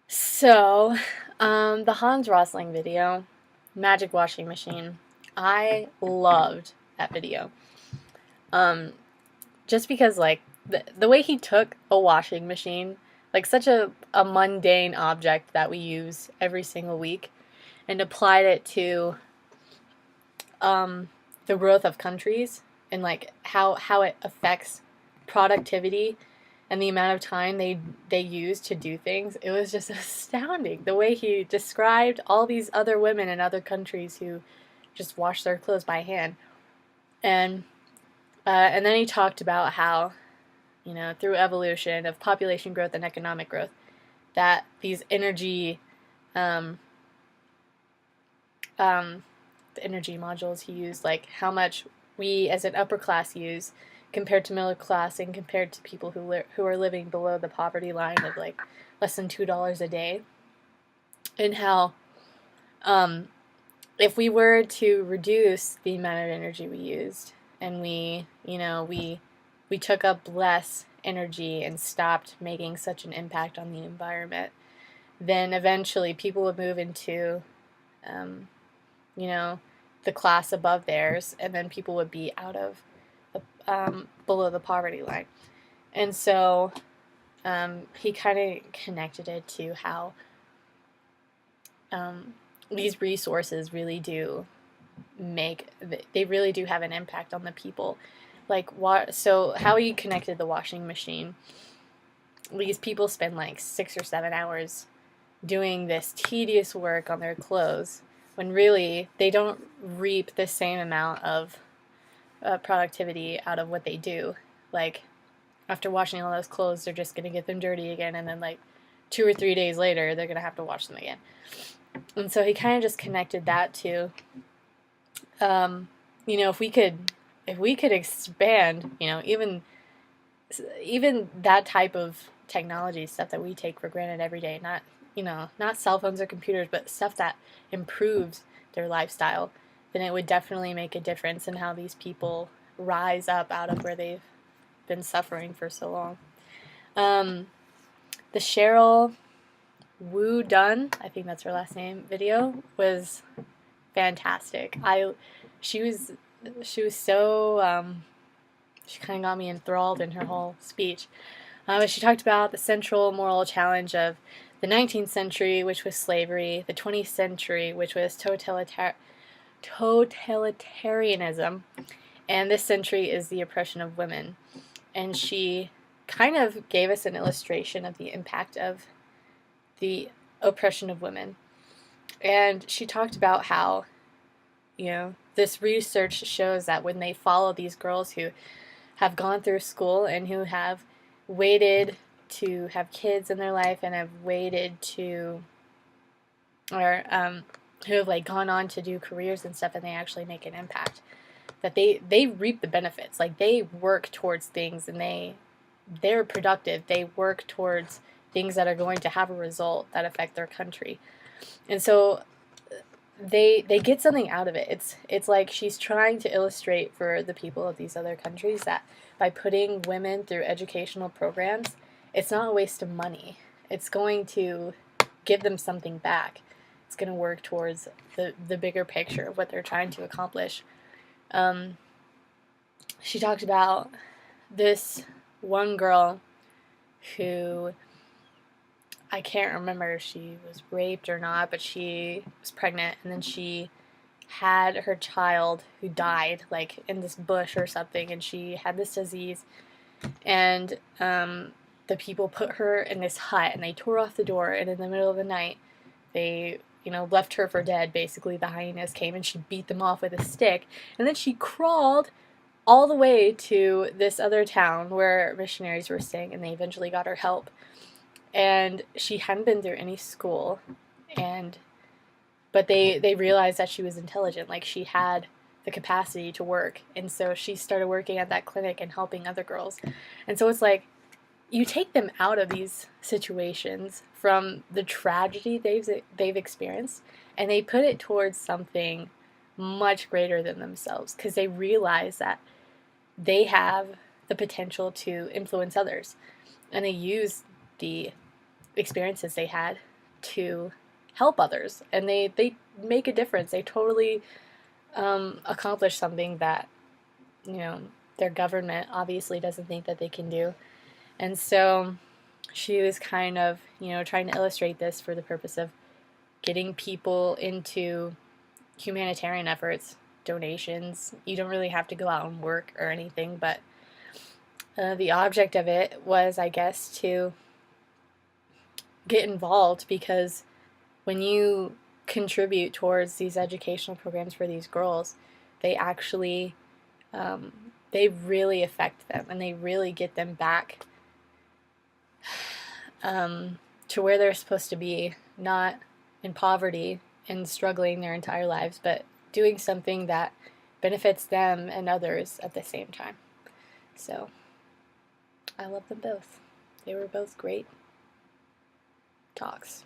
So, the Hans Rosling video, Magic Washing Machine, I loved that video. Um, just because, like, the way he took a washing machine, like such a mundane object that we use every single week, and applied it to um, the growth of countries and, like, how it affects productivity and the amount of time they use to do things. It was just astounding the way he described all these other women in other countries who just wash their clothes by hand. And then he talked about how, through evolution of population growth and economic growth, that these um, um, the energy modules he used, like how much we as an upper class use compared to middle class and compared to people who are living below the poverty line of like less than $2 a day, and how um, if we were to reduce the amount of energy we used and we took up less energy and stopped making such an impact on the environment, then eventually people would move into um, you know, the class above theirs, and then people would be out of below the poverty line. And so he kind of connected it to how these resources really do they really do have an impact on the people. Like, so how he connected the washing machine, these people spend like 6 or 7 hours doing this tedious work on their clothes when really they don't reap the same amount of productivity out of what they do. Like, after washing all those clothes, they're just going to get them dirty again, and then like 2 or 3 days later, they're going to have to wash them again. And so he kind of just connected that to, if we could expand, even that type of technology stuff that we take for granted every day, not cell phones or computers, but stuff that improves their lifestyle, then it would definitely make a difference in how these people rise up out of where they've been suffering for so long. The Sheryl WuDunn, I think that's her last name, video was fantastic. She was she was so she kind of got me enthralled in her whole speech. She talked about the central moral challenge of the 19th century, which was slavery, the 20th century, which was totalitarianism, and this century is the oppression of women. And she kind of gave us an illustration of the impact of the oppression of women. And she talked about how, this research shows that when they follow these girls who have gone through school and who have waited to have kids in their life and have waited to, or who have like gone on to do careers and stuff, and they actually make an impact, that they reap the benefits. Like, they work towards things, and they're productive. They work towards things that are going to have a result that affect their country. And so they get something out of it. It's like she's trying to illustrate for the people of these other countries that by putting women through educational programs, it's not a waste of money. It's going to give them something back. It's going to work towards the bigger picture of what they're trying to accomplish. She talked about this one girl who, I can't remember if she was raped or not, but she was pregnant, and then she had her child who died, like, in this bush or something, and she had this disease, and the people put her in this hut, and they tore off the door, and in the middle of the night, they, left her for dead, basically. The hyenas came, and she beat them off with a stick, and then she crawled all the way to this other town where missionaries were staying, and they eventually got her help. And she hadn't been through any school, but they realized that she was intelligent, like she had the capacity to work, and so she started working at that clinic and helping other girls. And so it's like, you take them out of these situations from the tragedy they've experienced, and they put it towards something much greater than themselves, because they realize that they have the potential to influence others, and they use the experiences they had to help others, and they make a difference. They totally accomplish something that, you know, their government obviously doesn't think that they can do. And so she was kind of, you know, trying to illustrate this for the purpose of getting people into humanitarian efforts, donations. You don't really have to go out and work or anything, but the object of it was, I guess, to get involved, because when you contribute towards these educational programs for these girls, they actually, they really affect them, and they really get them back to where they're supposed to be, not in poverty and struggling their entire lives, but doing something that benefits them and others at the same time. So I love them both. They were both great talks.